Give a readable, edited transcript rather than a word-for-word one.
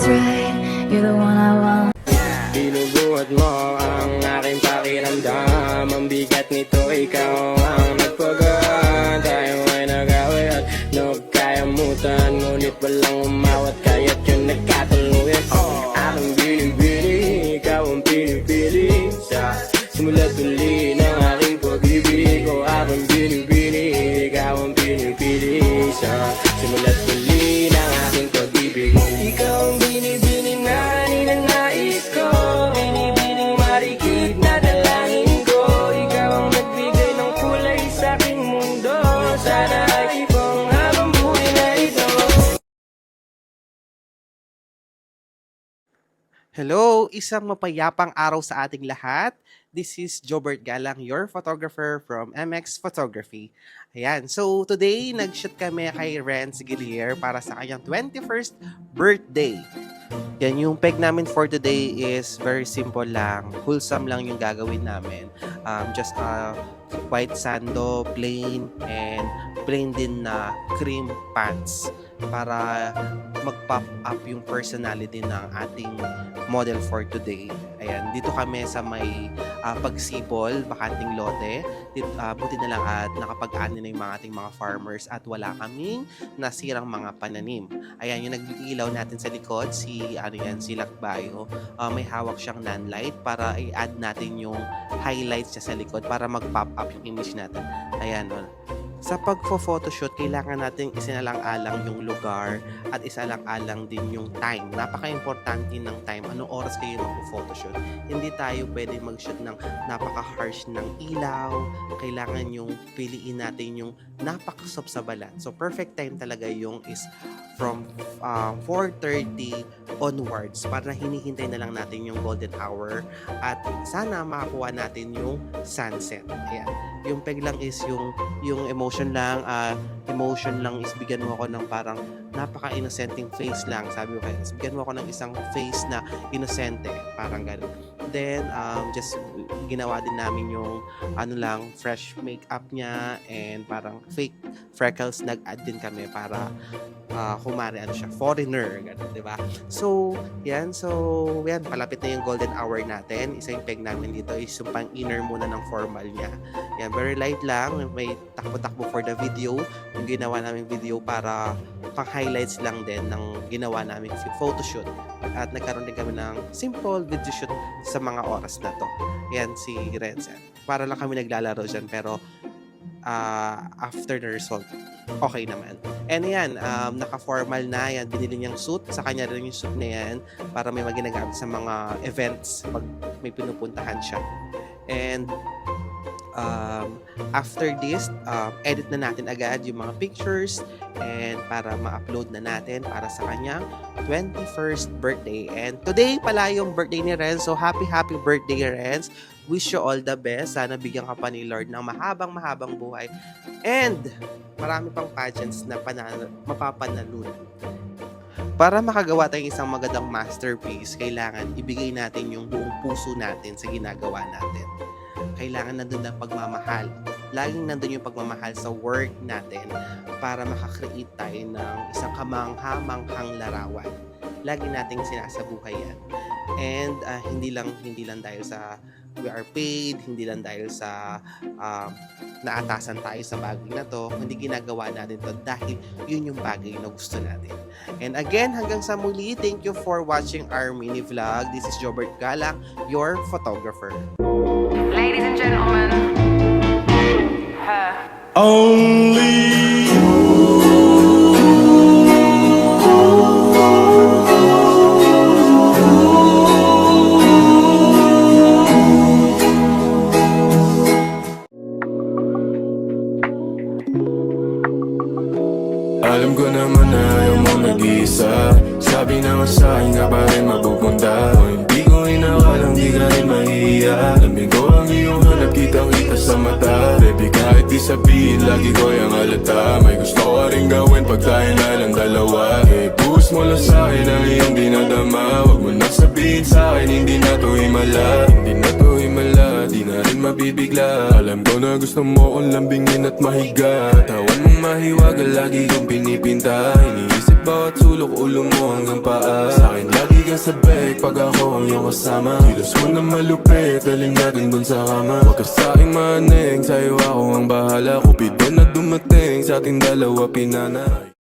right, you're the one I want. Binubuhat mo ang aking pakiramdam. Ang bigat nito, ikaw ang nagpagaan. Tayo ay nag-away at nagkayamutan. Ngunit walang umawat, kaya't yun nagkatuluyan. Aking binibini, ikaw ang pinipili. Sa simula't uli ng aking pag-ibig. O aking binibini, ikaw ang pinipili. Sa simula't uli ng aking pag-ibig. Ikaw ang binibini na ninanais ko. Binibining marikit na dalangin ko. Ikaw ang nagbigay ng kulay sa aking mundo. Sana ay ipong habang buhay na ito. Hello! Isang mapayapang araw sa ating lahat. This is Jobert Galang, your photographer from MX Photography. Ayan, so today nag-shoot kami kay Renz Gillier para sa kanyang 21st birthday. Yan, yung peg namin for today is very simple lang. Wholesome lang yung gagawin namin. Just white sando, plain, and plain din na cream pants para mag-pop up yung personality ng ating model for today. Ayan, dito kami sa may Pagsibol, bakanting lote. Buti na lang at nakapag-ani na yung mga ating mga farmers at wala kaming nasirang mga pananim. Ayan, yung nag-ilaw natin sa likod, si Lakbayo. May hawak siyang non-light para i-add natin yung highlights niya sa likod para mag-pop up yung image natin. Ayan, sa pagpo-photoshoot, kailangan natin isinalang-alang yung lugar at isalang-alang din yung time. Napaka-importante ng time. Anong oras kayo magpo-photoshoot? Hindi tayo pwede mag-shoot ng napaka-harsh ng ilaw. Kailangan yung piliin natin yung napaka-sabsabalan. So, perfect time talaga yung is from 4:30 onwards para hinihintay na lang natin yung golden hour at sana makakuha natin yung sunset. Ayan. Yung peg lang is yung emotion lang is bigyan mo ako ng parang napaka-innocenting face lang. Sabi ko kayo, bigyan mo ako ng isang face na inosente, parang gano'n. Then, just ginawa din namin yung fresh makeup niya and parang fake freckles. Nag-add din kami para kumari siya, foreigner, gano'n, di ba? So, yan, palapit na yung golden hour natin. Isa yung peg namin dito is yung pang-inner muna ng formal niya. Yan, very light lang, may takbo-takbo for the video. Yung ginawa namin video para pang-highlights lang din ng ginawa namin photoshoot. At nagkaroon din kami ng simple video shoot sa mga oras na to. Yan, si Renz. Para lang kami naglalaro dyan, pero after the result, okay naman. And yan, naka-formal na yan. Binili niyang suit. Sa kanya rin yung suit na yan para may maginagamit sa mga events pag may pinupuntahan siya. And after this, edit na natin agad yung mga pictures and para ma-upload na natin para sa kanyang 21st birthday. And today pala yung birthday ni Renz. So happy birthday, Renz. Wish you all the best. Sana bigyan ka pa ni Lord ng mahabang buhay. And marami pang pageants na mapapanalunan. Para makagawa tayong isang magandang masterpiece, kailangan ibigay natin yung buong puso natin sa ginagawa natin. Kailangan nandun ang pagmamahal. Laging nandun yung pagmamahal sa work natin para makakreate tayo ng isang kamangha-manghang larawan. Lagi nating sinasabuhay yan. And hindi lang dahil sa we are paid, hindi lang dahil sa naatasan tayo sa bagay na to, hindi ginagawa natin to dahil yun yung bagay na gusto natin. And again, hanggang sa muli, thank you for watching our mini vlog. This is Jobert Galang, your photographer. Ladies and gentlemen, her. Only alam ko naman na ayaw mo nag-iisa. Sabi na nga sa'kin nga pa rin mapupunta. O hindi ko inakalang di ka rin mahihiya. Lamig ko ang iyong hanap, kitang-kita sa mata. Baby, kahit di sabihin, lagi ko yung halata. May gusto ka rin gawin pag tayo na lang dalawa. Eh, push mo lang sa'kin ang iyong dinadama. Huwag mo nang sabihin sa'kin, hindi na to himala. Hindi na to himala, di na rin mabibigla. Alam ko na gusto mo kong lambingin at mahiga. Tawan mong mahiwaga, lagi kong pinipinta. Iniisip bawat sulok ulo mo hanggang paa. Sa'kin lagi kang sabay pag ako ang iyong kasama. Kilos mo na malupit, daling natin dun sa kama. Huwag ka sa'king maning, sa'yo ako ang bahala. Kupido na dumating, sa ating dalawa pinanay.